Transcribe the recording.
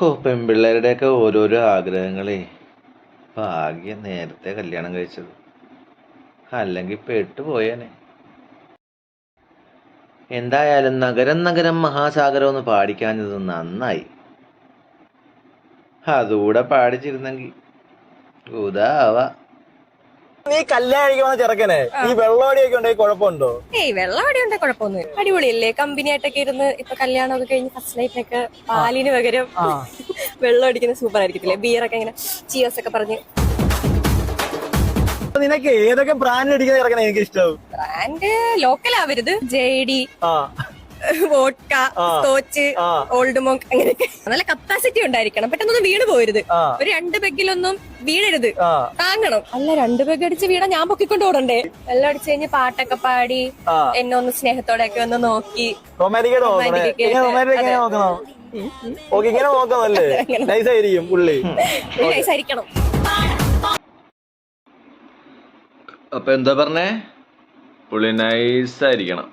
ഓ, പെൺപിള്ളേരുടെയൊക്കെ ഓരോരോ ആഗ്രഹങ്ങളേ. ഭാഗ്യം നേരത്തെ കല്യാണം കഴിച്ചത്, അല്ലെങ്കിൽ പെട്ടുപോയേനെ. എന്തായാലും നഗരം നഗരം മഹാസാഗരം ഒന്ന് പാടിക്കാഞ്ഞത് നന്നായി. അതുകൂടെ പാടിച്ചിരുന്നെങ്കിൽ ഉദാവാ. നീ കല്യാണം കഴിക്കുന്ന ചെറുക്കനെ ഈ വെള്ളോടിയൊക്കെ ഉണ്ടെങ്കിൽ കുഴപ്പമുണ്ടോ? ഏയ് വെള്ളവടി ഉണ്ടെ കുഴപ്പമൊന്നും അടിപൊളിയല്ലേ. കമ്പനി ആയിട്ടൊക്കെ ഇരുന്ന് ഇപ്പൊ കല്യാണമൊക്കെ കഴിഞ്ഞ് ഫസ്റ്റ് നൈറ്റിനൊക്കെ പാലിന് പകരം വെള്ളം അടിക്കുന്നത് സൂപ്പർ ആയിരിക്കത്തില്ലേ? ബിയറൊക്കെ ഇങ്ങനെ ചിയേഴ്സ് ഒക്കെ പറഞ്ഞ്. നിനക്ക് ഏതൊക്കെ ബ്രാൻഡ് അടിക്കുന്ന ചെറുക്കനെ എനിക്ക് ഇഷ്ടം? ബ്രാൻഡ് ലോക്കൽ ആവരുത്. JD, vodka, scotch, old monk അങ്ങനെയൊക്കെ. നല്ല കപ്പാസിറ്റി ഉണ്ടായിരിക്കണം. പെട്ടെന്നൊന്നും വീണ് പോരുത്. ഒരു 2 പെഗിലൊന്നും വീഴരുത്. താങ്ങണം. അല്ല 2 പെഗ് അടിച്ച് വീണ ഞാൻ പൊക്കിക്കൊണ്ട് ഓടണ്ടേ? വെള്ളം അടിച്ചു കഴിഞ്ഞ് പാട്ടൊക്കെ പാടി എന്നെ ഒന്ന് സ്നേഹത്തോടെ ഒക്കെ ഒന്ന് നോക്കി. നൈസായിരിക്കും പുള്ളി. നൈസായിരിക്കണം. അപ്പൊ എന്താ പറഞ്ഞേ? പുള്ളി നൈസായിരിക്കണം.